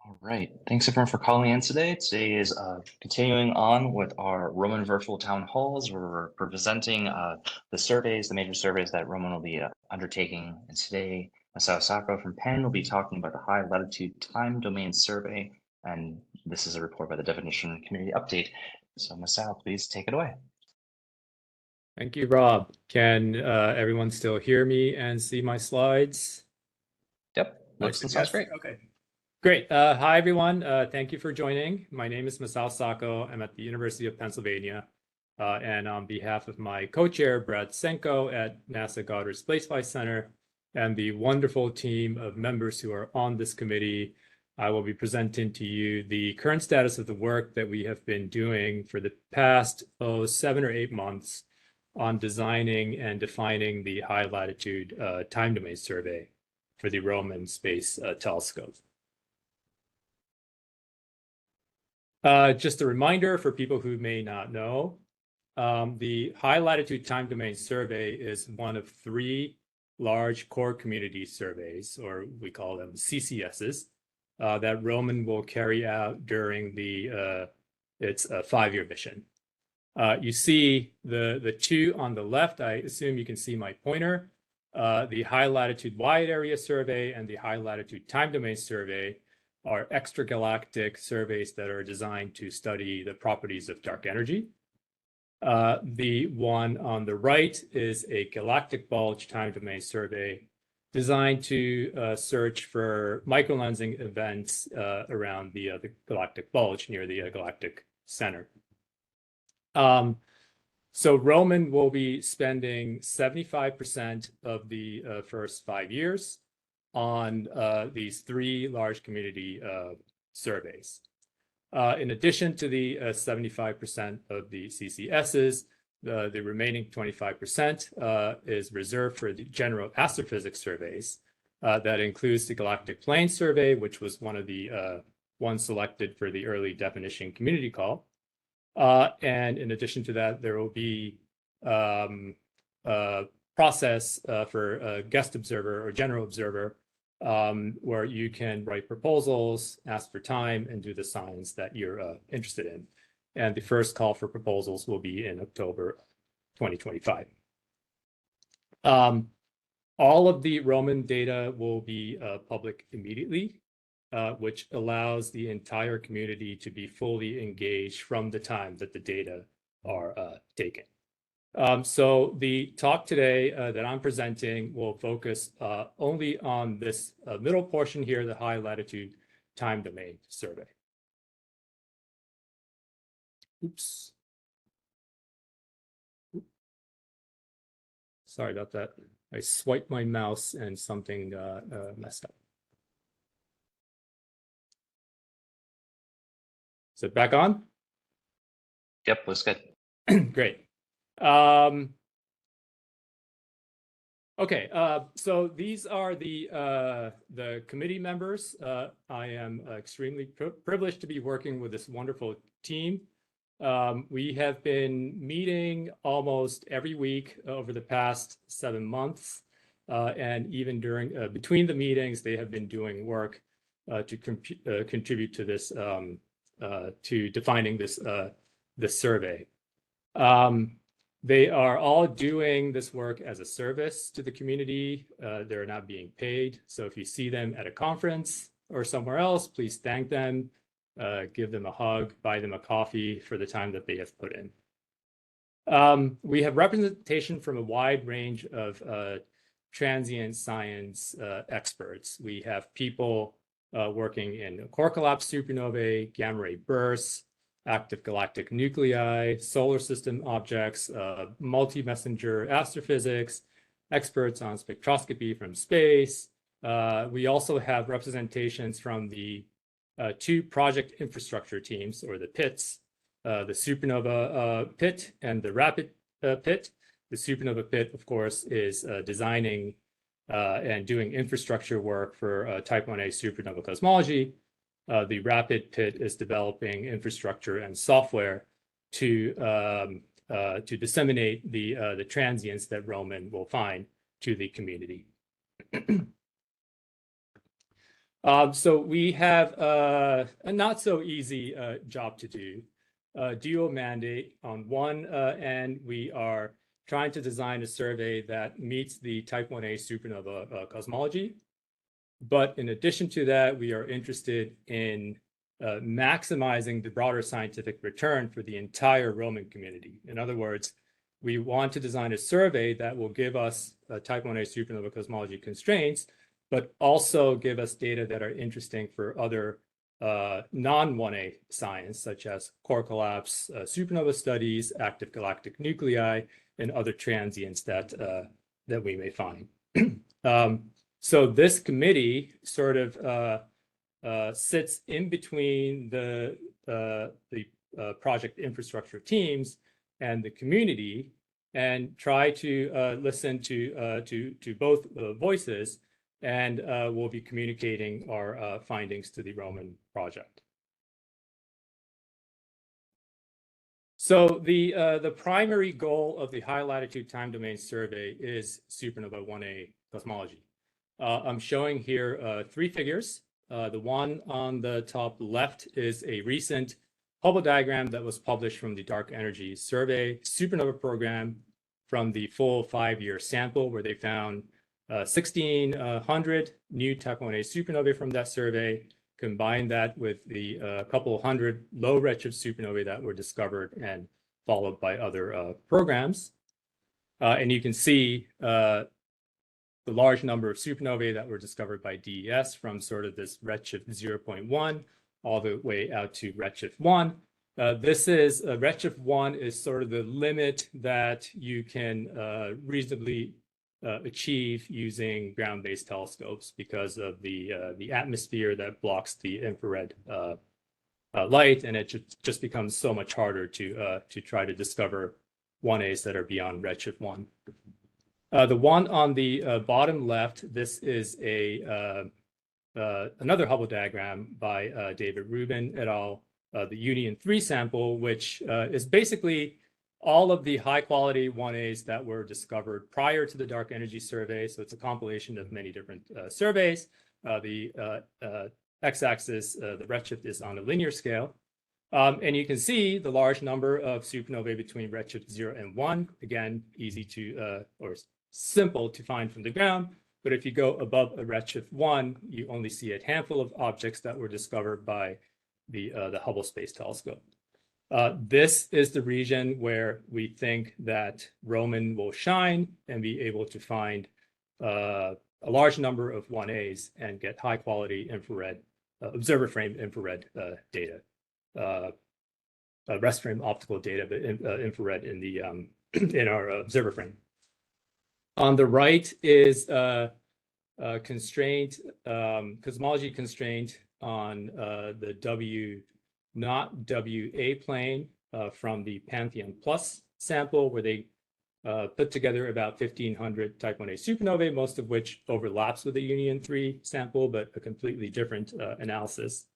All right. Thanks everyone for calling in today. Today is continuing on with our Roman virtual town halls where we're presenting the surveys, the major surveys that Roman will be undertaking. And today, Masao Sako from Penn will be talking about the High Latitude Time Domain Survey. And this is a report by the Definition Community Update. So Masao, please take it away. Thank you, Rob. Can everyone still hear me and see my slides? Yep, looks and sounds great. Okay. Great. Hi, everyone. Thank you for joining. My name is Masao Sako. I'm at the University of Pennsylvania. And on behalf of my co-chair, Brad Senko at NASA Goddard Space Flight Center, and the wonderful team of members who are on this committee, I will be presenting to you the current status of the work that we have been doing for the past 7 or 8 months on designing and defining the High Latitude Time Domain Survey for the Roman Space Telescope. Just a reminder for people who may not know, the High Latitude Time Domain Survey is one of 3 large core community surveys, or we call them CCSs, that Roman will carry out during its 5-year mission. You see the 2 on the left. I assume you can see my pointer. The High Latitude Wide Area Survey and the High Latitude Time Domain Survey are extragalactic surveys that are designed to study the properties of dark energy. The one on the right is a galactic bulge time domain survey designed to search for microlensing events around the galactic bulge near the galactic center. So Roman will be spending 75% of the first 5 years on these 3 large community surveys. In addition to the 75% of the CCSs, the remaining 25% is reserved for the general astrophysics surveys. That includes the Galactic Plane Survey, which was one of the ones selected for the early definition community call. And in addition to that, there will be a process for a guest observer or general observer where you can write proposals, ask for time, and do the science that you're interested in. And the first call for proposals will be in October 2025. All of the Roman data will be public immediately, which allows the entire community to be fully engaged from the time that the data are taken. So the talk today that I'm presenting will focus only on this middle portion here, the High Latitude Time Domain Survey. Oops. Sorry about that. I swiped my mouse and something messed up. Is it back on? Yep, looks good. Great. Okay, so these are the committee members. I am extremely privileged to be working with this wonderful team. We have been meeting almost every week over the past 7 months, and even during between the meetings, they have been doing work to contribute to this, to defining this survey. They are all doing this work as a service to the community. They're not being paid. So if you see them at a conference or somewhere else, please thank them, give them a hug, buy them a coffee for the time that they have put in. We have representation from a wide range of transient science experts. We have people working in core collapse supernovae, gamma ray bursts, active galactic nuclei, solar system objects, multi-messenger astrophysics, experts on spectroscopy from space. We also have representations from the 2 project infrastructure teams, or the PITs, the supernova PIT and the rapid PIT. The supernova PIT, of course, is designing and doing infrastructure work for Type 1a supernova cosmology. The rapid PIT is developing infrastructure and software to disseminate the transients that Roman will find to the community. So we have a not so easy job to do. Dual mandate. On one end, we are trying to design a survey that meets the type 1a supernova cosmology. But in addition to that, we are interested in maximizing the broader scientific return for the entire Roman community. In other words, we want to design a survey that will give us type 1a supernova cosmology constraints, but also give us data that are interesting for other non-1a science, such as core collapse, supernova studies, active galactic nuclei, and other transients that we may find. So this committee sort of sits in between the project infrastructure teams and the community, and try to listen to both voices, and we'll be communicating our findings to the Roman project. So the primary goal of the high latitude time domain survey is supernova 1a cosmology. I'm showing here 3 figures. The one on the top left is a recent Hubble diagram that was published from the Dark Energy Survey supernova program from the full 5-year sample, where they found 1,600 new type 1a supernovae from that survey, combine that with the couple hundred low redshift supernovae that were discovered and followed by other programs. And you can see the large number of supernovae that were discovered by DES from sort of this redshift 0.1 all the way out to redshift 1. This is redshift 1 is sort of the limit that you can reasonably achieve using ground-based telescopes, because of the atmosphere that blocks the infrared light, and it just becomes so much harder to try to discover 1As that are beyond redshift 1. The one on the bottom left, this is another Hubble diagram by David Rubin et al., the Union 3 sample, which is basically all of the high quality 1As that were discovered prior to the Dark Energy Survey. So it's a compilation of many different surveys. The x-axis, the redshift, is on a linear scale. And you can see the large number of supernovae between redshift 0 and 1. Again, easy to, or simple to find from the ground. But if you go above a redshift 1, you only see a handful of objects that were discovered by the Hubble Space Telescope. This is the region where we think that Roman will shine and be able to find a large number of 1As and get high quality infrared, observer frame infrared data, rest frame optical data, but infrared in the in our observer frame. On the right is constraint, cosmology constraint on the W not WA plane from the Pantheon Plus sample, where they put together about 1,500 type 1a supernovae, most of which overlaps with the Union 3 sample, but a completely different analysis.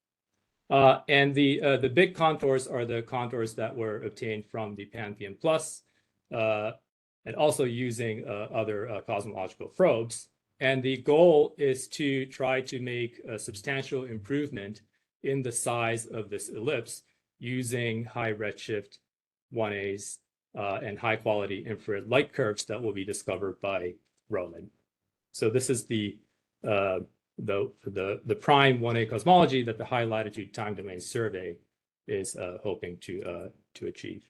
And the big contours are the contours that were obtained from the Pantheon Plus, and also using other cosmological probes. And the goal is to try to make a substantial improvement in the size of this ellipse using high redshift 1As and high quality infrared light curves that will be discovered by Roman. So this is the prime 1A cosmology that the high latitude time domain survey is hoping to achieve.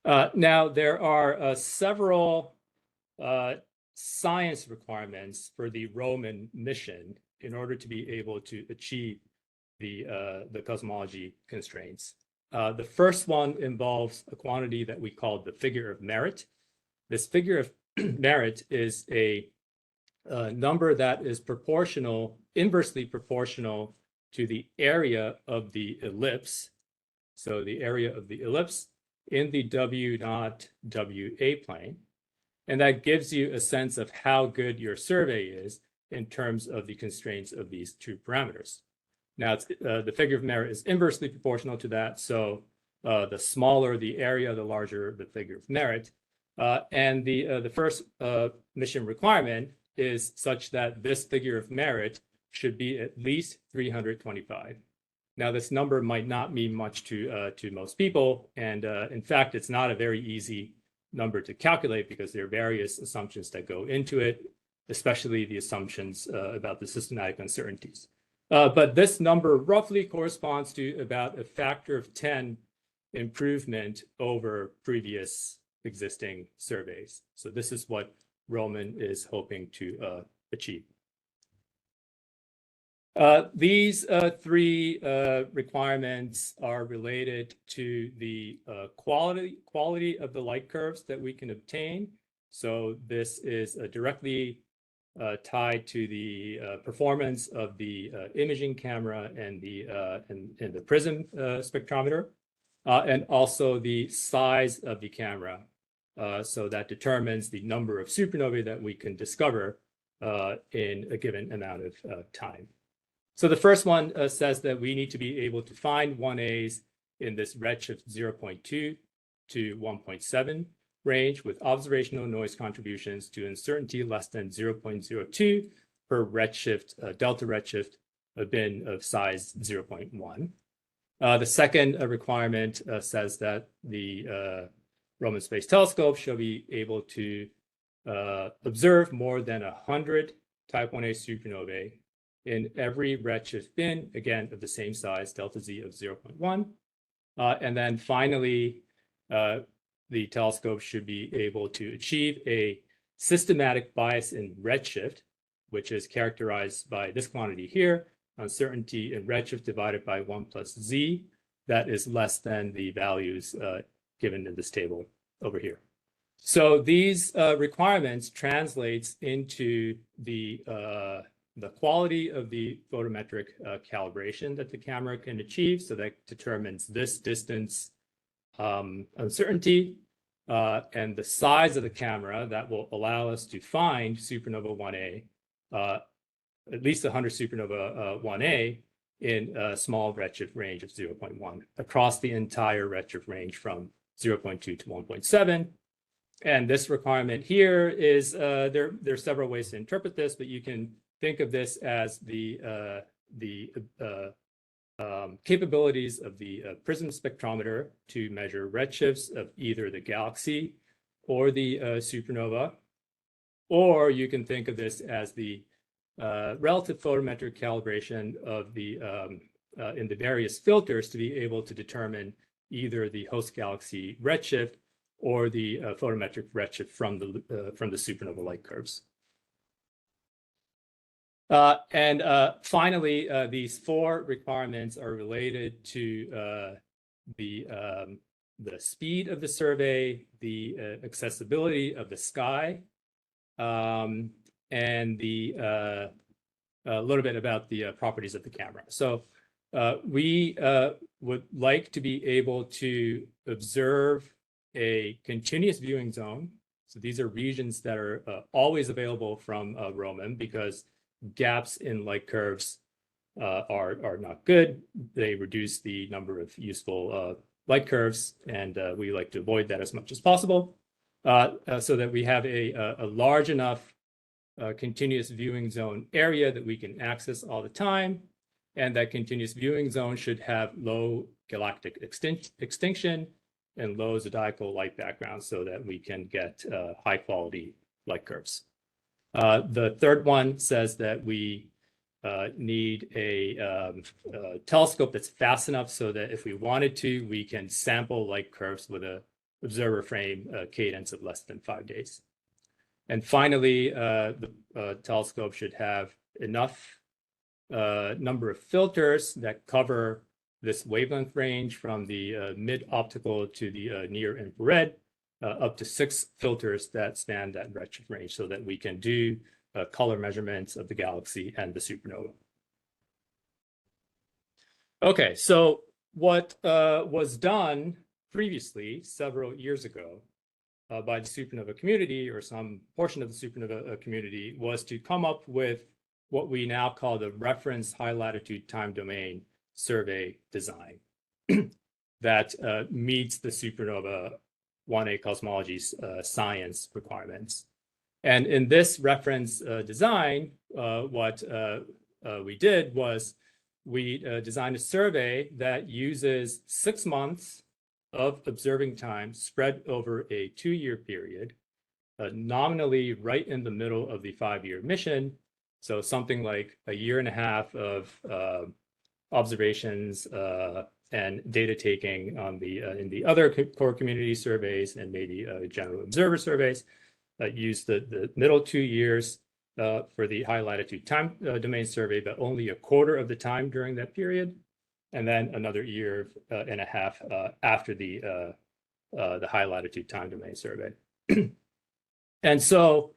Now there are several science requirements for the Roman mission in order to be able to achieve the cosmology constraints. The first one involves a quantity that we call the figure of merit. This figure of merit is a number that is proportional, inversely proportional to the area of the ellipse. So the area of the ellipse in the W naught WA plane. And that gives you a sense of how good your survey is in terms of the constraints of these two parameters. Now, the figure of merit is inversely proportional to that. So the smaller the area, the larger the figure of merit. And the first mission requirement is such that this figure of merit should be at least 325. Now, this number might not mean much to most people, and in fact, it's not a very easy number to calculate because there are various assumptions that go into it, especially the assumptions about the systematic uncertainties. But this number roughly corresponds to about a factor of 10 improvement over previous existing surveys. So this is what Roman is hoping to achieve. These three requirements are related to the quality of the light curves that we can obtain. So this is directly tied to the performance of the imaging camera and the prism spectrometer, and also the size of the camera. So that determines the number of supernovae that we can discover in a given amount of time. So the first one says that we need to be able to find 1As in this redshift 0.2 to 1.7 range with observational noise contributions to uncertainty less than 0.02 per redshift, delta redshift, a bin of size 0.1. The second requirement says that the Roman Space Telescope shall be able to observe more than 100 type 1A supernovae in every redshift bin, again, of the same size, delta Z of 0.1. And then finally, the telescope should be able to achieve a systematic bias in redshift, which is characterized by this quantity here, uncertainty in redshift divided by 1 plus Z, that is less than the values given in this table over here. So these requirements translates into the quality of the photometric calibration that the camera can achieve. So that determines this distance uncertainty and the size of the camera that will allow us to find supernova 1A, at least 100 supernova 1A in a small redshift range of 0.1 across the entire redshift range from 0.2 to 1.7. And this requirement here is, there are several ways to interpret this, but you can think of this as the capabilities of the prism spectrometer to measure redshifts of either the galaxy or the supernova, or you can think of this as the relative photometric calibration of the in the various filters to be able to determine either the host galaxy redshift or the photometric redshift from the supernova light curves. And finally, these four requirements are related to the speed of the survey, the accessibility of the sky, and a little bit about the properties of the camera. So we would like to be able to observe a continuous viewing zone. So these are regions that are always available from Roman because gaps in light curves are not good. They reduce the number of useful light curves, and we like to avoid that as much as possible, so that we have a large enough continuous viewing zone area that we can access all the time, and that continuous viewing zone should have low galactic extinction and low zodiacal light background so that we can get high quality light curves. The third one says that we need a telescope that's fast enough so that if we wanted to, we can sample light curves with an observer frame cadence of less than 5 days. And finally, the telescope should have enough number of filters that cover this wavelength range from the mid-optical to the near-infrared, up to 6 filters that span that redshift range so that we can do color measurements of the galaxy and the supernova. Okay, so what was done previously, several years ago, by the supernova community or some portion of the supernova community was to come up with what we now call the reference high latitude time domain survey design that meets the supernova 1A cosmology's science requirements. And in this reference design, what we did was we designed a survey that uses 6 months of observing time spread over a 2-year period, nominally right in the middle of the 5-year mission. So something like a year and a half of observations and data taking on the in the other core community surveys and maybe general observer surveys. Use the middle 2 years for the high latitude time domain survey, but only a quarter of the time during that period, and then another year and a half after the high latitude time domain survey. And so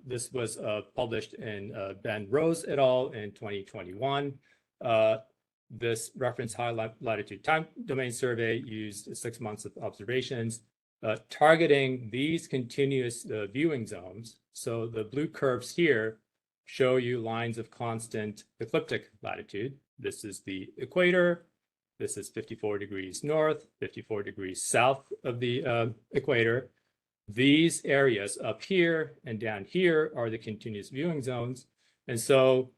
this was published in Ben Rose et al. In 2021. This reference high latitude time domain survey used 6 months of observations, targeting these continuous viewing zones. So the blue curves here show you lines of constant ecliptic latitude. This is the equator. This is 54 degrees north, 54 degrees south of the equator. These areas up here and down here are the continuous viewing zones. And so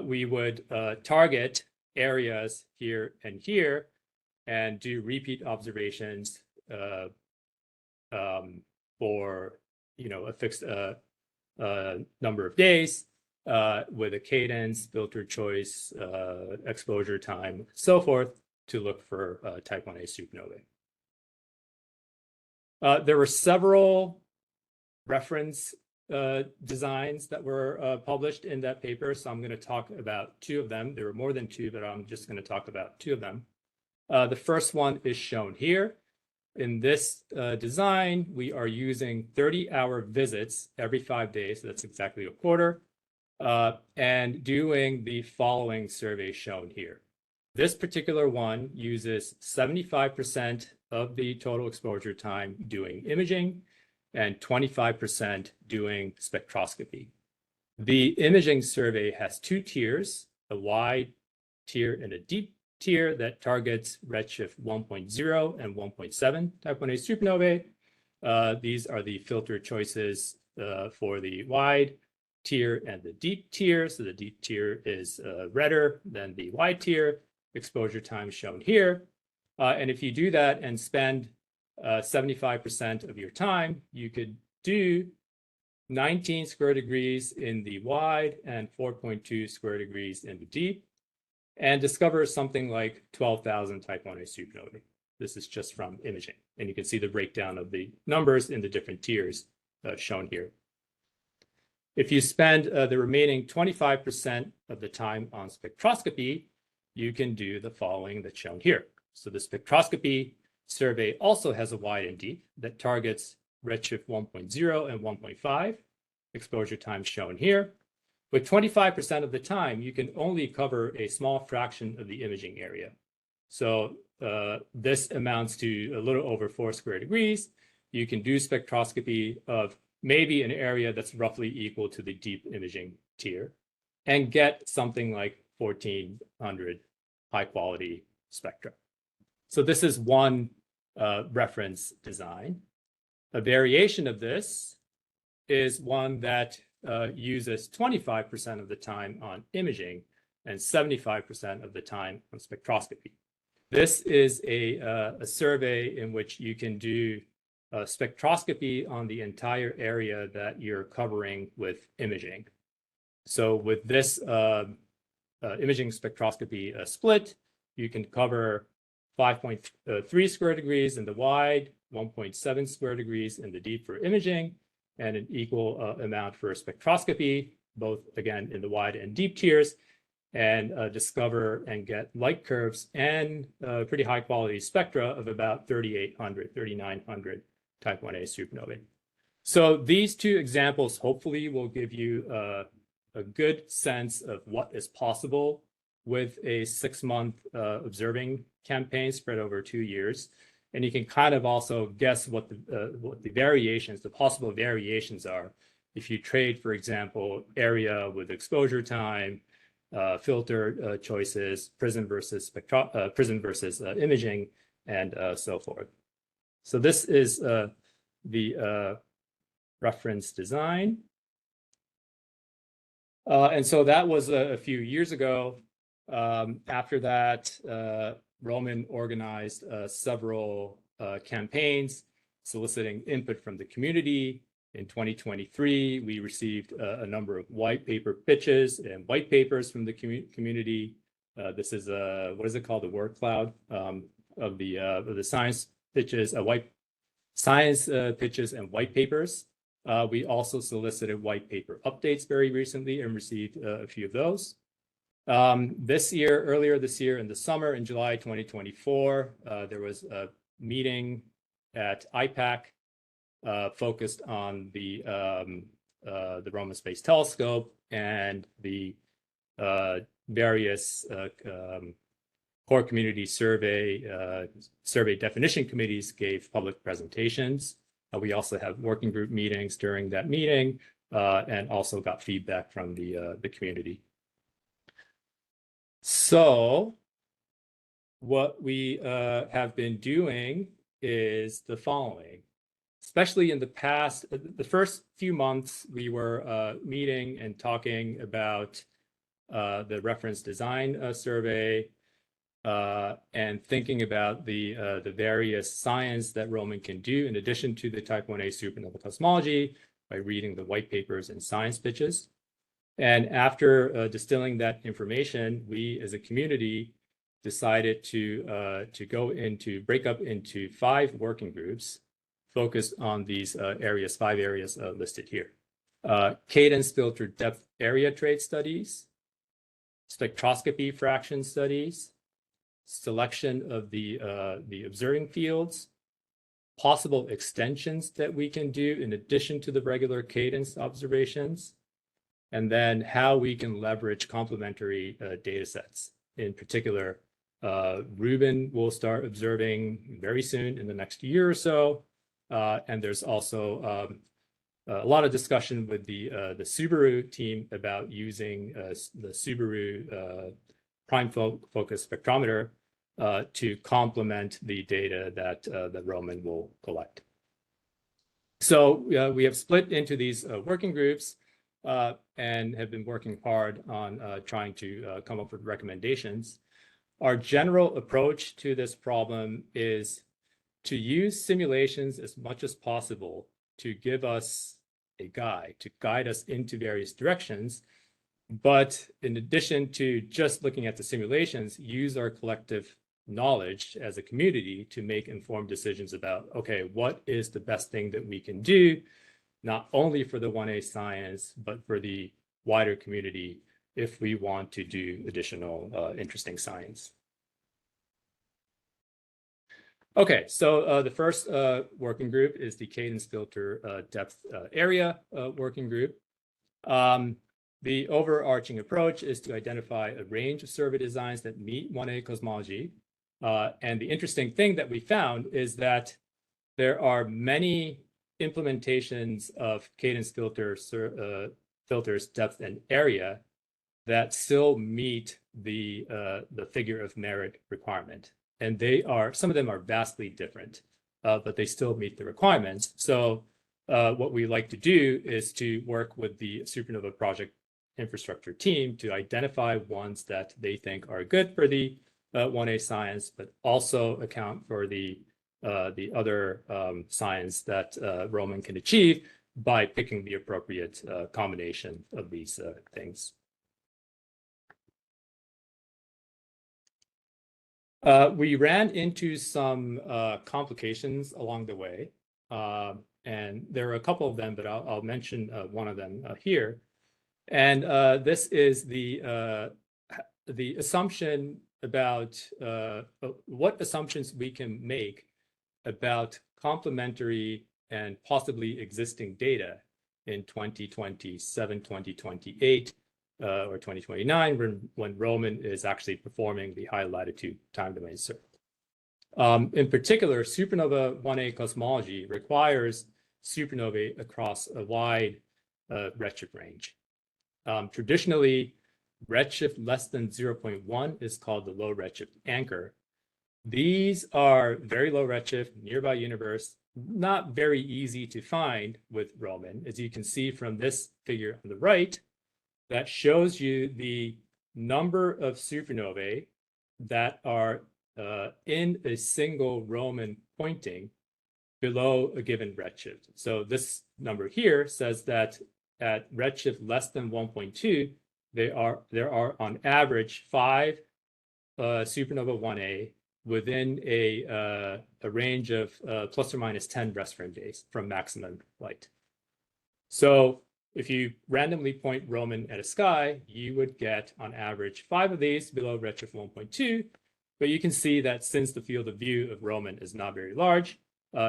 we would target areas here and here and do repeat observations for a fixed number of days with a cadence, filter choice, exposure time, so forth, to look for type 1a supernovae. There were several reference designs that were published in that paper, so I'm going to talk about 2 of them. There were more than 2, but I'm just going to talk about 2 of them. The first one is shown here. In this design, we are using 30-hour visits every 5 days, so that's exactly a quarter, and doing the following survey shown here. This particular one uses 75% of the total exposure time doing imaging and 25% doing spectroscopy. The imaging survey has 2 tiers, a wide tier and a deep tier that targets redshift 1.0 and 1.7 type 1a supernovae. These are the filter choices for the wide tier and the deep tier. So the deep tier is redder than the wide tier. Exposure time shown here. And if you do that and spend 75% of your time, you could do 19 square degrees in the wide and 4.2 square degrees in the deep, and discover something like 12,000 type 1a supernovae. This is just from imaging. And you can see the breakdown of the numbers in the different tiers shown here. If you spend the remaining 25% of the time on spectroscopy, you can do the following that's shown here. So the spectroscopy survey also has a wide and deep that targets redshift 1.0 and 1.5, exposure time shown here. With 25% of the time, you can only cover a small fraction of the imaging area. So this amounts to a little over 4 square degrees. You can do spectroscopy of maybe an area that's roughly equal to the deep imaging tier and get something like 1,400 high quality spectra. So this is one reference design. A variation of this is one that uses 25% of the time on imaging and 75% of the time on spectroscopy. This is a survey in which you can do spectroscopy on the entire area that you're covering with imaging. So with this imaging spectroscopy split, you can cover 5.3 square degrees in the wide, 1.7 square degrees in the deep for imaging, and an equal amount for spectroscopy, both again in the wide and deep tiers, and discover and get light curves and pretty high quality spectra of about 3,800, 3,900 type 1a supernovae. So these 2 examples hopefully will give you a good sense of what is possible with a 6-month observing campaign spread over 2 years. And you can kind of also guess what the variations, the possible variations are if you trade, for example, area with exposure time, filter choices, prism versus imaging, and so forth. So this is the reference design. And so that was a few years ago. After that, Roman organized several campaigns soliciting input from the community. In 2023, we received a number of white paper pitches and white papers from the community. This is what is it called? The word cloud of the science pitches, white science pitches and white papers. We also solicited white paper updates very recently and received a few of those. Earlier this year in the summer, in July 2024, there was a meeting at IPAC focused on the Roman Space Telescope, and the various core community survey definition committees gave public presentations. We also have working group meetings during that meeting, and also got feedback from the community. So what we have been doing is the following. Especially in the past, the first few months, we were meeting and talking about the reference design survey, and thinking about the various science that Roman can do in addition to the Type 1a supernova cosmology by reading the white papers and science pitches. And after distilling that information, we as a community decided to break up into 5 working groups focused on these 5 areas listed here. Cadence filter depth area trait studies, spectroscopy fraction studies, selection of the observing fields, possible extensions that we can do in addition to the regular cadence observations, and then how we can leverage complementary data sets. In particular, Ruben will start observing very soon in the next year or so. And there's also a lot of discussion with the Subaru team about using the Subaru prime focus spectrometer to complement the data that Roman will collect. So we have split into these working groups and have been working hard on trying to come up with recommendations. Our general approach to this problem is to use simulations as much as possible to give us a guide, to guide us into various directions. But in addition to just looking at the simulations, use our collective knowledge as a community to make informed decisions about, okay, what is the best thing that we can do, not only for the 1A science, but for the wider community if we want to do additional interesting science. Okay, so the first working group is the cadence filter depth area working group. The overarching approach is to identify a range of survey designs that meet 1A cosmology. And the interesting thing that we found is that there are many implementations of cadence filters depth and area that still meet the figure of merit requirement. And some of them are vastly different, but they still meet the requirements. So what we like to do is to work with the Supernova Project infrastructure team to identify ones that they think are good for the 1A science, but also account for the other science that Roman can achieve by picking the appropriate combination of these things. We ran into some complications along the way, and there are a couple of them, but I'll mention one of them here. And this is the assumption about what assumptions we can make about complementary and possibly existing data in 2027, 2028, or 2029, when Roman is actually performing the high latitude time domain survey. In particular, supernova 1A cosmology requires supernovae across a wide redshift range. Traditionally, redshift less than 0.1 is called the low redshift anchor. These are very low redshift, nearby universe, not very easy to find with Roman. As you can see from this figure on the right, that shows you the number of supernovae that are in a single Roman pointing below a given redshift. So this number here says that at redshift less than 1.2, there are on average 5 supernova 1A within a range of plus or minus 10 rest frame days from maximum light. So if you randomly point Roman at a sky, you would get on average 5 of these below redshift 1.2. But you can see that since the field of view of Roman is not very large,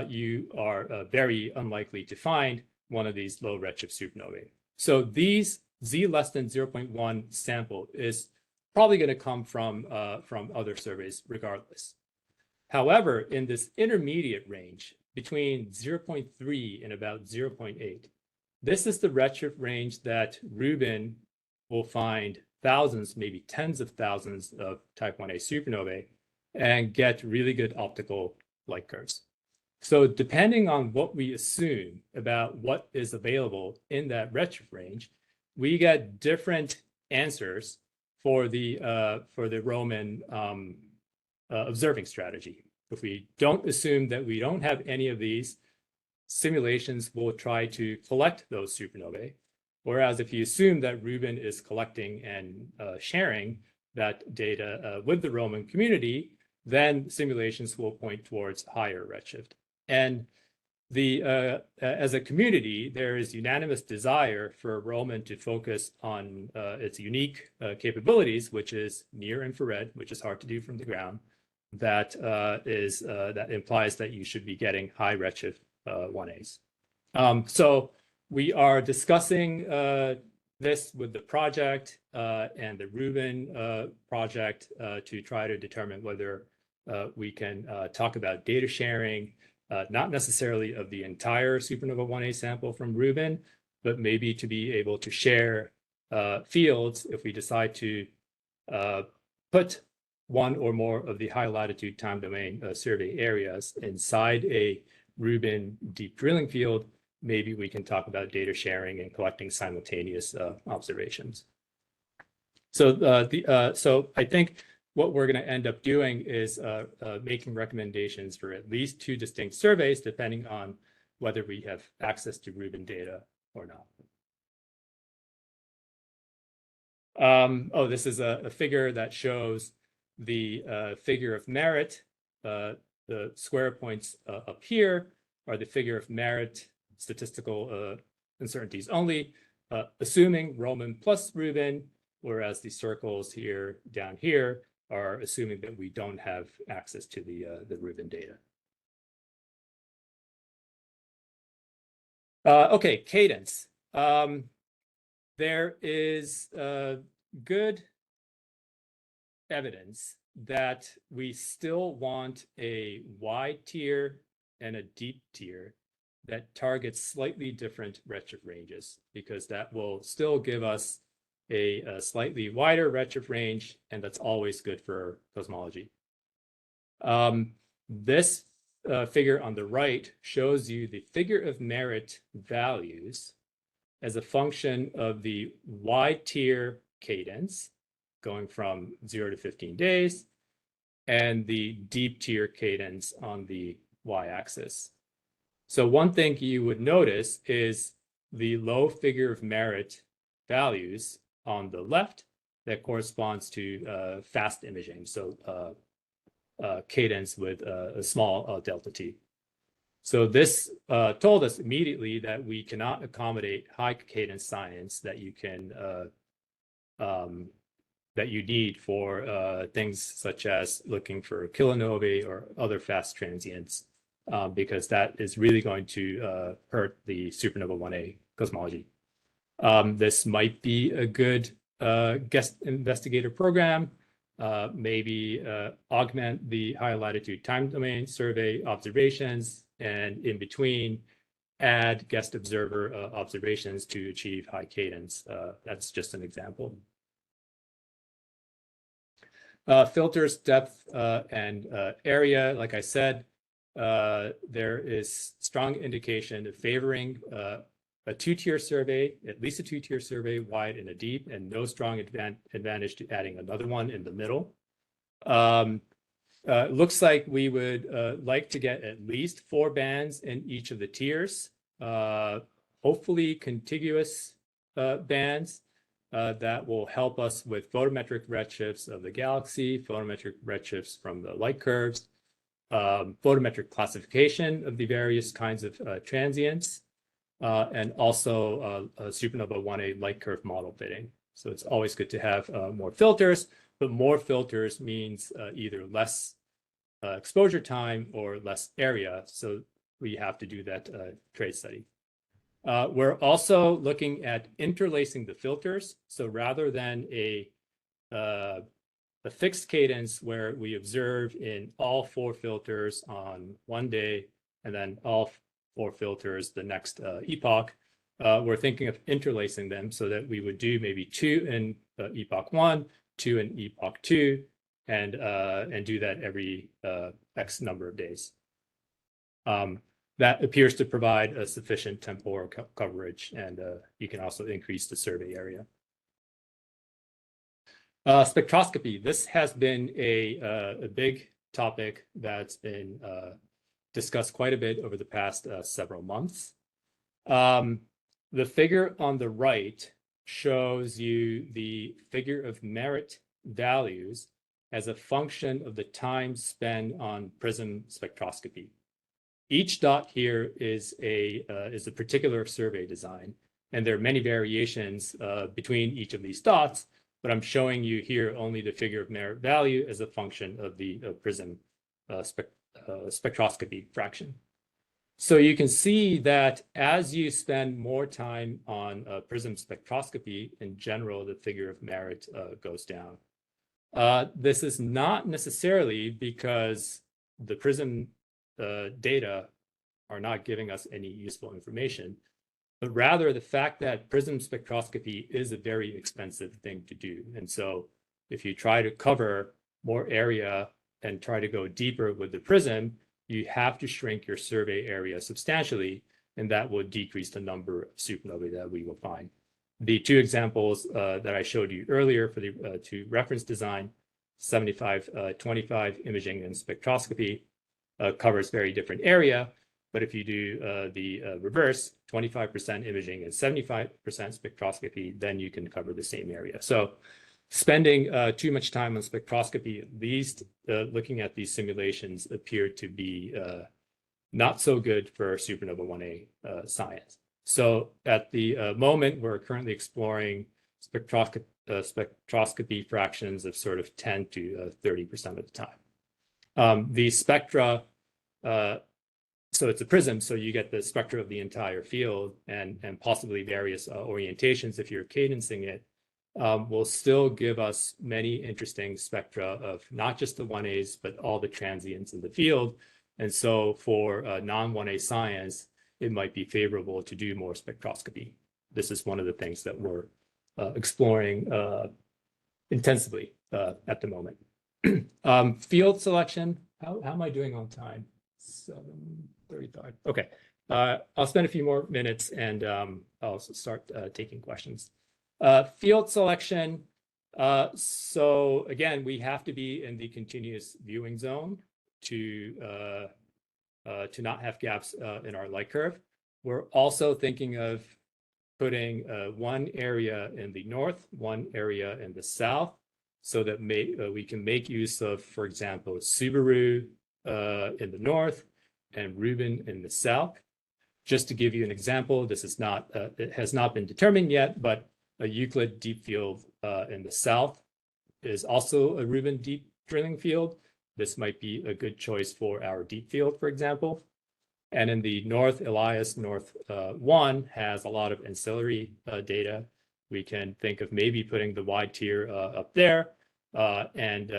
you are very unlikely to find one of these low redshift supernovae. So these Z less than 0.1 sample is probably going to come from other surveys regardless. However, in this intermediate range between 0.3 and about 0.8, this is the redshift range that Rubin will find thousands, maybe tens of thousands of type 1a supernovae and get really good optical light curves. So depending on what we assume about what is available in that redshift range, we get different answers for the Roman observing strategy. If we don't assume that we don't have any of these, simulations will try to collect those supernovae. Whereas if you assume that Rubin is collecting and sharing that data with the Roman community, then simulations will point towards higher redshift. And as a community, there is unanimous desire for Roman to focus on its unique capabilities, which is near infrared, which is hard to do from the ground. That implies that you should be getting high redshift 1As. So we are discussing this with the project and the Rubin project to try to determine whether we can talk about data sharing, not necessarily of the entire supernova 1A sample from Rubin, but maybe to be able to share fields if we decide to put one or more of the high latitude time domain survey areas inside a Rubin deep drilling field. Maybe we can talk about data sharing and collecting simultaneous observations. So I think what we're going to end up doing is making recommendations for at least 2 distinct surveys, depending on whether we have access to Rubin data or not. This is a figure that shows the figure of merit. The square points up here are the figure of merit statistical uncertainties only, assuming Roman plus Rubin, whereas the circles here down here are assuming that we don't have access to the Rubin data. Okay, cadence. There is good evidence that we still want a wide tier and a deep tier that targets slightly different redshift ranges, because that will still give us a slightly wider redshift range, and that's always good for cosmology. This figure on the right shows you the figure of merit values as a function of the wide tier cadence going from 0 to 15 days and the deep tier cadence on the y-axis. So one thing you would notice is the low figure of merit values on the left that corresponds to fast imaging, so cadence with a small delta t. So this told us immediately that we cannot accommodate high cadence science that you can that you need for things such as looking for kilonovae or other fast transients, because that is really going to hurt the supernova 1A cosmology. This might be a good guest investigator program, maybe augment the high latitude time domain survey observations, and in between add guest observer observations to achieve high cadence. That's just an example. Filters, depth, and area. Like I said, there is strong indication of favoring a two-tier survey, at least a two-tier survey, wide and a deep, and no strong advantage to adding another one in the middle. Looks like we would like to get at least 4 bands in each of the tiers, hopefully contiguous bands that will help us with photometric redshifts of the galaxy, photometric redshifts from the light curves, photometric classification of the various kinds of transients, and also a supernova 1A light curve model fitting. So it's always good to have more filters, but more filters means either less exposure time or less area. So we have to do that trade study. We're also looking at interlacing the filters. So rather than a fixed cadence where we observe in all 4 filters on one day and then all 4 filters the next epoch, we're thinking of interlacing them so that we would do maybe 2 in epoch 1, 2 in epoch 2, and do that every X number of days. That appears to provide a sufficient temporal coverage, and you can also increase the survey area. Spectroscopy. This has been a big topic that's been discussed quite a bit over the past several months. The figure on the right shows you the figure of merit values as a function of the time spent on prism spectroscopy. Each dot here is a particular survey design, and there are many variations between each of these dots, but I'm showing you here only the figure of merit value as a function of the prism spectroscopy fraction. So you can see that as you spend more time on prism spectroscopy, in general, the figure of merit goes down. This is not necessarily because the prism data are not giving us any useful information, but rather the fact that prism spectroscopy is a very expensive thing to do. And so if you try to cover more area and try to go deeper with the prism, you have to shrink your survey area substantially, and that will decrease the number of supernovae that we will find. The 2 examples that I showed you earlier for the 2 reference design, 75-25 imaging and spectroscopy, covers very different area. But if you do the reverse, 25% imaging and 75% spectroscopy, then you can cover the same area. So spending too much time on spectroscopy, at least looking at these simulations, appear to be not so good for supernova 1A science. So at the moment, we're currently exploring spectroscopy fractions of sort of 10 to 30% of the time. The spectra, so it's a prism, so you get the spectra of the entire field and possibly various orientations if you're cadencing it, will still give us many interesting spectra of not just the 1As, but all the transients in the field. And so for non-1A science, it might be favorable to do more spectroscopy. This is one of the things that we're exploring intensively at the moment. Field selection, how am I doing on time? 7:35. Okay, I'll spend a few more minutes and I'll start taking questions. Field selection. So again, we have to be in the continuous viewing zone to not have gaps in our light curve. We're also thinking of putting one area in the north, one area in the south, so that we can make use of, for example, Subaru in the north and Rubin in the south. Just to give you an example, this is not, it has not been determined yet, but a Euclid deep field in the south is also a Rubin deep drilling field. This might be a good choice for our deep field, for example. And in the north, Elias North 1 has a lot of ancillary data. We can think of maybe putting the wide tier up there and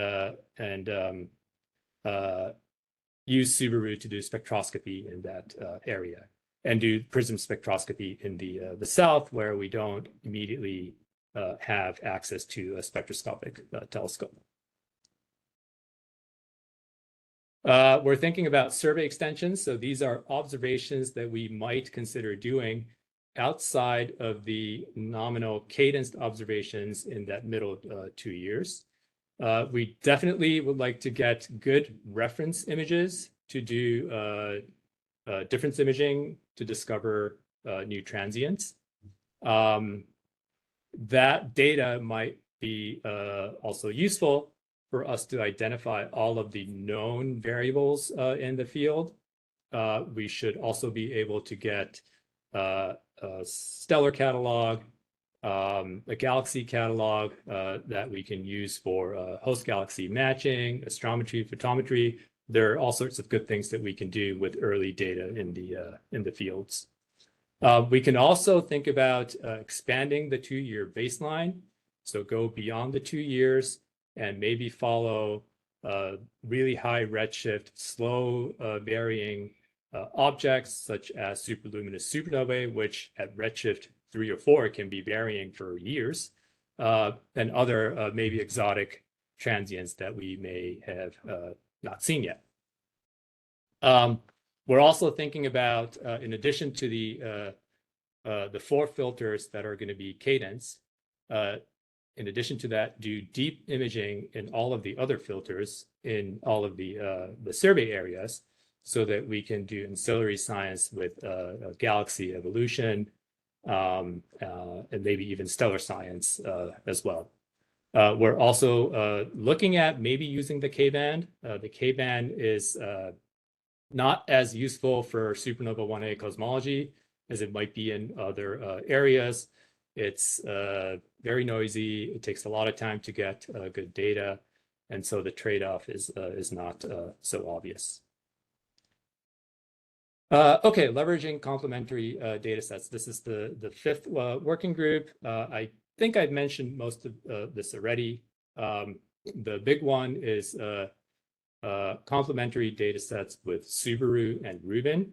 use Subaru to do spectroscopy in that area, and do prism spectroscopy in the south, where we don't immediately have access to a spectroscopic telescope. We're thinking about survey extensions. So these are observations that we might consider doing outside of the nominal cadenced observations in that middle 2 years. We definitely would like to get good reference images to do difference imaging to discover new transients. That data might be also useful for us to identify all of the known variables in the field. We should also be able to get a stellar catalog, a galaxy catalog that we can use for host galaxy matching, astrometry, photometry. There are all sorts of good things that we can do with early data in the fields. We can also think about expanding the 2-year baseline. So go beyond the 2 years and maybe follow really high redshift, slow varying objects such as superluminous supernovae, which at redshift 3 or 4 can be varying for years, and other maybe exotic transients that we may have not seen yet. We're also thinking about, in addition to the 4 filters that are going to be cadence, in addition to that, do deep imaging in all of the other filters in all of the survey areas, so that we can do ancillary science with galaxy evolution, and maybe even stellar science as well. We're also looking at maybe using the K-band. The K-band is not as useful for supernova 1A cosmology as it might be in other areas. It's very noisy. It takes a lot of time to get good data. And so the trade-off is not so obvious. Okay, leveraging complementary data sets. This is the 5th working group. I think I've mentioned most of this already. The big one is complementary data sets with Subaru and Rubin.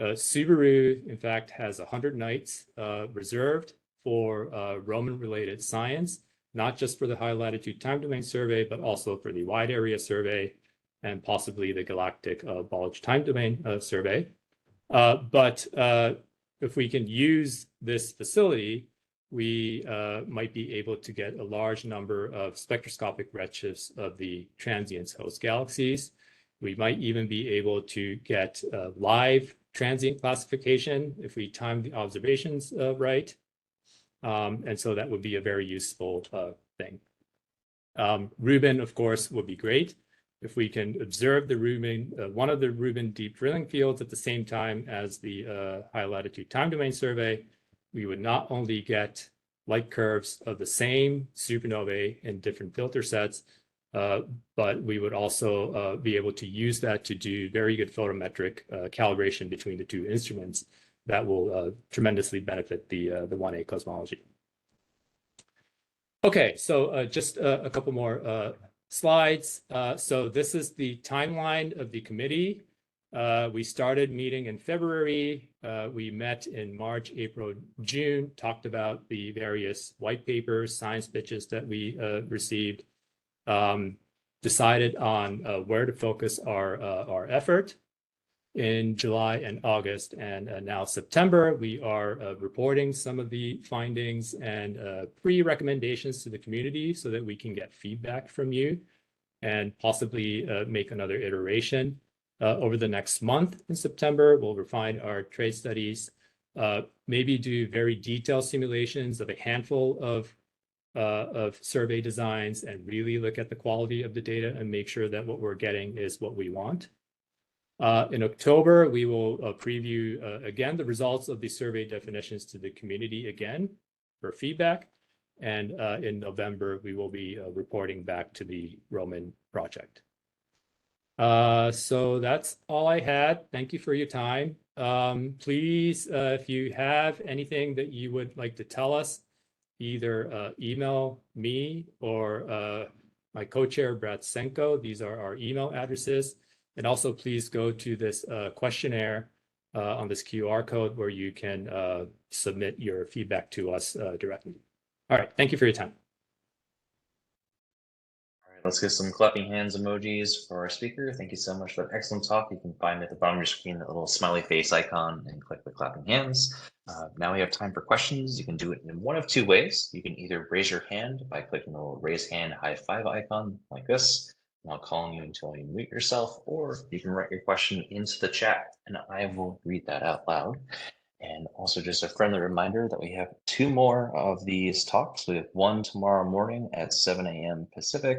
Subaru, in fact, has 100 nights reserved for Roman-related science, not just for the high latitude time domain survey, but also for the wide area survey and possibly the galactic bulge time domain survey. But if we can use this facility, we might be able to get a large number of spectroscopic redshifts of the transients host galaxies. We might even be able to get live transient classification if we time the observations right. And so that would be a very useful thing. Rubin, of course, would be great. If we can observe the Rubin, one of the Rubin deep drilling fields at the same time as the high latitude time domain survey, we would not only get light curves of the same supernovae in different filter sets, but we would also be able to use that to do very good photometric calibration between the 2 instruments that will tremendously benefit the 1A cosmology. Okay, so just a couple more slides. So this is the timeline of the committee. We started meeting in February. We met in March, April, June, talked about the various white papers, science pitches that we received, decided on where to focus our effort. In July and August, and now September, we are reporting some of the findings and pre-recommendations to the community so that we can get feedback from you and possibly make another iteration. Over the next month in September, we'll refine our trade studies, maybe do very detailed simulations of a handful of survey designs and really look at the quality of the data and make sure that what we're getting is what we want. In October, we will preview again the results of the survey definitions to the community again for feedback. And in November, we will be reporting back to the Roman project. So that's all I had. Thank you for your time. Please, if you have anything that you would like to tell us, either email me or my co-chair, Brad Senko. These are our email addresses. And also, please go to this questionnaire on this QR code where you can submit your feedback to us directly. All right, thank you for your time. All right, let's get some clapping hands emojis for our speaker. Thank you so much for that excellent talk. You can find at the bottom of your screen that little smiley face icon and click the clapping hands. Now we have time for questions. You can do it in one of two ways. You can either raise your hand by clicking the little raise hand high five icon like this, and I'll call on you until you mute yourself, or you can write your question into the chat and I will read that out loud. And also just a friendly reminder that we have two more of these talks. We have one tomorrow morning at 7 a.m. Pacific,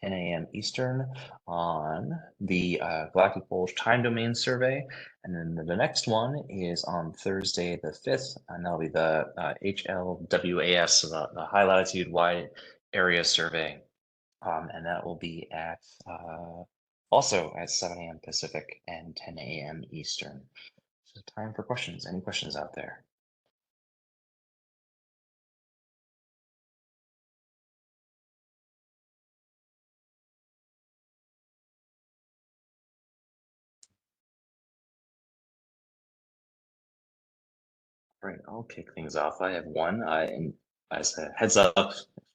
10 a.m. Eastern on the Galactic Bulge Time Domain Survey. And then the next one is on Thursday the 5th, and that'll be the HLWAS, the High Latitude Wide Area Survey. And that will be at also at 7 a.m. Pacific and 10 a.m. Eastern. So time for questions. Any questions out there? All right, I'll kick things off. I have one. And as a heads up,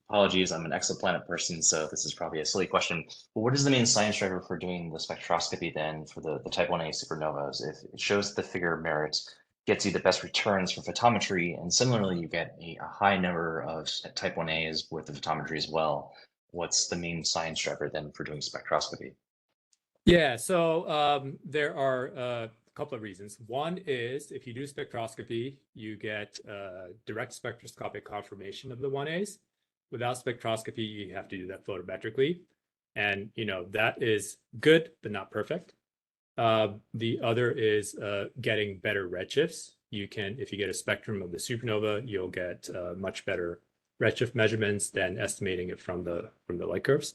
apologies, I'm an exoplanet person, so this is probably a silly question. But what is the main science driver for doing the spectroscopy then for the type 1a supernovas? If it shows the figure of merit, gets you the best returns for photometry, and similarly, you get a high number of type 1as with the photometry as well. What's the main science driver then for doing spectroscopy? Yeah, so there are a couple of reasons. One is if you do spectroscopy, you get direct spectroscopic confirmation of the 1As. Without spectroscopy, you have to do that photometrically. And, that is good, but not perfect. The other is getting better redshifts. If you get a spectrum of the supernova, you'll get much better redshift measurements than estimating it from the light curves.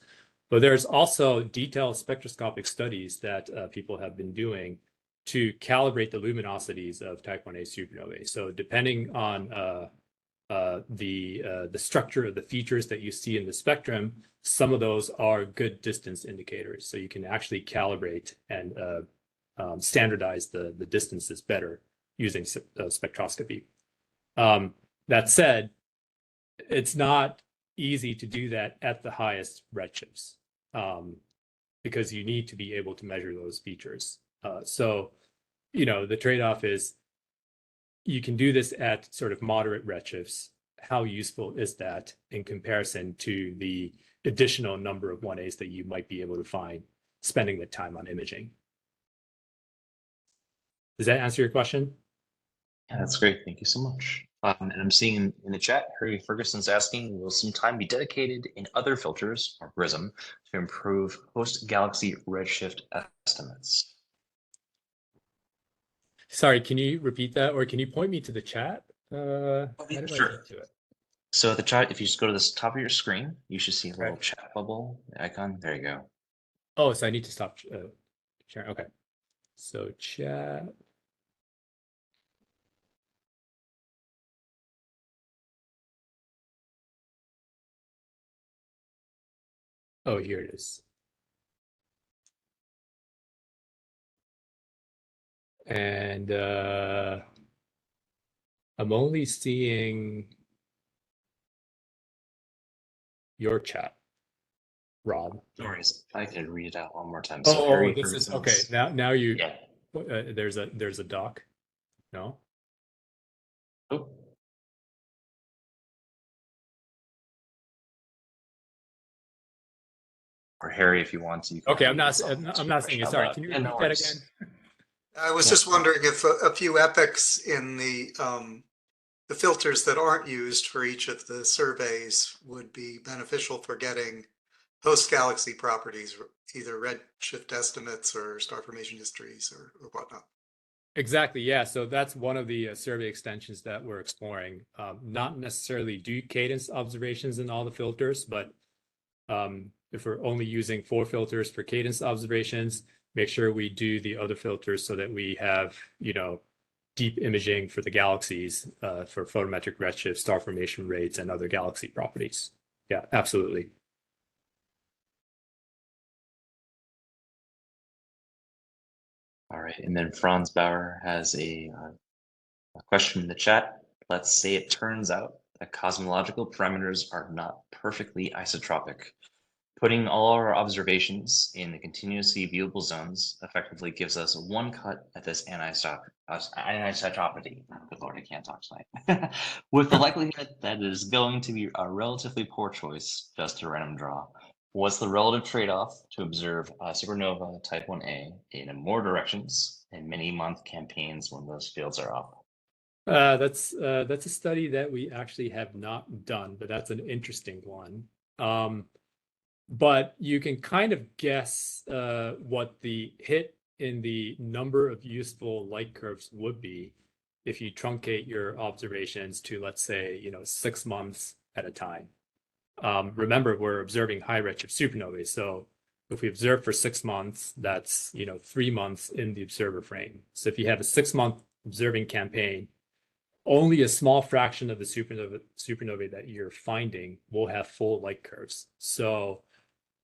But there's also detailed spectroscopic studies that people have been doing to calibrate the luminosities of type 1a supernovae. So depending on the structure of the features that you see in the spectrum, some of those are good distance indicators. So you can actually calibrate and standardize the distances better using spectroscopy. That said, it's not easy to do that at the highest redshifts because you need to be able to measure those features. So, the trade-off is you can do this at sort of moderate redshifts. How useful is that in comparison to the additional number of 1As that you might be able to find spending the time on imaging? Does that answer your question? Yeah, that's great. Thank you so much. And I'm seeing in the chat, Harry Ferguson's asking, will some time be dedicated in other filters or GRISM to improve host galaxy redshift estimates? Sorry, can you repeat that, or can you point me to the chat? How did I Sure. get to it? So the chat, if you just go to the top of your screen, you should see a little Right. chat bubble icon. There you go. Oh, so I need to stop sharing. Okay. So chat. Oh, here it is. And I'm only seeing your chat, Rob. No worries. I can read it out one more time. Oh, Harry this is okay. Ferguson's- Now you. Yeah. There's a doc. No. Oh. Or Harry, if you want to. You can Okay, I'm read not. this off I'm not seeing it. out Sorry. loud. Can you Yeah, repeat no that worries. again? I was Yeah. just wondering if a few epochs in the filters that aren't used for each of the surveys would be beneficial for getting host galaxy properties, either redshift estimates or star formation histories or whatnot. Exactly. Yeah. So that's one of the survey extensions that we're exploring. Not necessarily do cadence observations in all the filters, but if we're only using 4 filters for cadence observations, make sure we do the other filters so that we have, deep imaging for the galaxies for photometric redshift, star formation rates, and other galaxy properties. Yeah, absolutely. All right, and then Franz Bauer has a question in the chat. Let's say it turns out that cosmological parameters are not perfectly isotropic. Putting all our observations in the continuously viewable zones effectively gives us one cut at this anisotropy. Good Lord, I can't talk tonight. With the likelihood that it is going to be a relatively poor choice, just a random draw. What's the relative trade-off to observe supernova type 1a in more directions in many month campaigns when those fields are up? That's a study that we actually have not done, but that's an interesting one. But you can kind of guess what the hit in the number of useful light curves would be if you truncate your observations to, let's say, 6 months at a time. Remember, we're observing high redshift supernovae. So if we observe for 6 months, that's 3 months in the observer frame. So if you have a 6-month observing campaign, only a small fraction of the supernovae that you're finding will have full light curves. So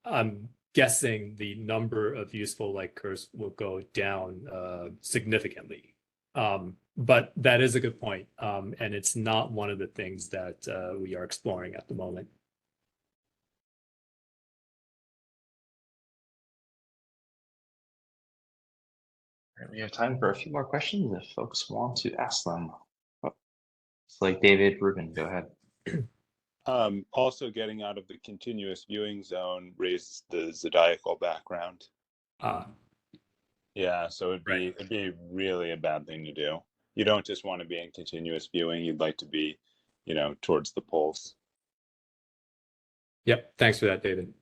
I'm guessing the number of useful light curves will go down significantly. But that is a good point. And it's not one of the things that we are exploring at the moment. We have time for a few more questions if folks want to ask them. It's like David Rubin, go ahead. Also, getting out of the continuous viewing zone raises the zodiacal background. Yeah, so it'd be really a bad thing to do. You don't just want to be in continuous viewing. You'd like to be, towards the poles. Yep. Thanks for that, David.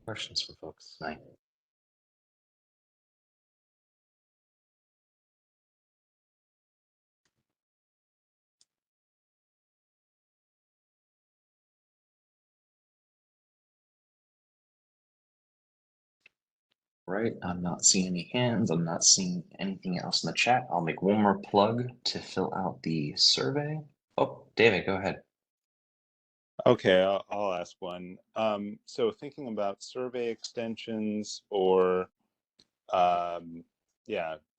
Questions for folks tonight? Right, I'm not seeing any hands. I'm not seeing anything else in the chat. I'll make one more plug to fill out the survey. Oh, David, go ahead. Okay, I'll ask one. So thinking about survey extensions or,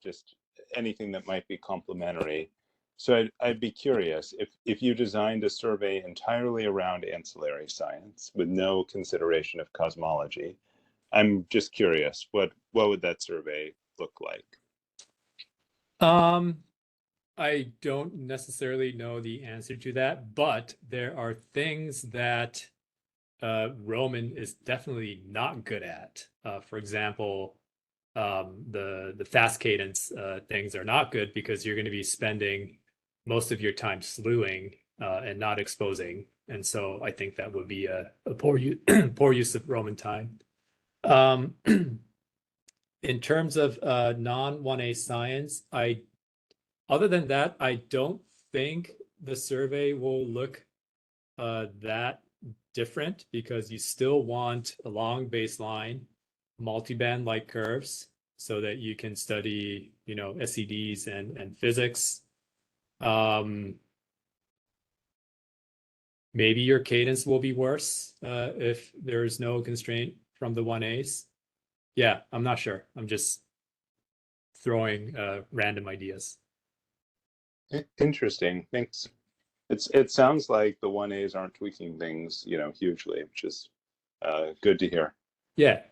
just anything that might be complementary. So I'd be curious if you designed a survey entirely around ancillary science with no consideration of cosmology. I'm just curious, what would that survey look like? I don't necessarily know the answer to that, but there are things that Roman is definitely not good at. For example, the fast cadence things are not good because you're going to be spending most of your time slewing and not exposing. And so I think that would be a poor use of Roman time. In terms of non-1A science, other than that, I don't think the survey will look that different because you still want a long baseline, multiband light curves so that you can study, SEDs and physics. Maybe your cadence will be worse if there's no constraint from the 1As. Yeah, I'm not sure. I'm just throwing random ideas. Interesting, thanks. It sounds like the 1As aren't tweaking things, hugely, which is good to hear. Yeah.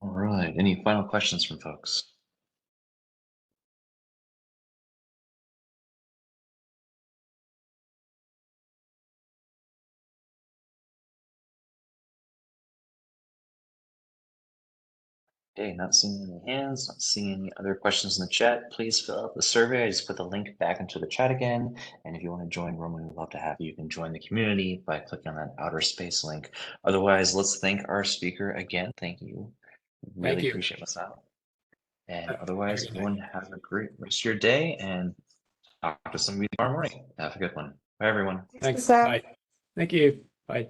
All right, any final questions from folks? Okay, not seeing any hands, not seeing any other questions in the chat. Please fill out the survey. I just put the link back into the chat again. And if you want to join Roman, we'd love to have you. You can join the community by clicking on that outer space link. Otherwise, let's thank our speaker again. Thank you. Really appreciate Masao. And otherwise, everyone have a great rest of your day and talk to some of you tomorrow morning. Have a good one. Bye, everyone. Thanks. Bye. Thank you. Bye.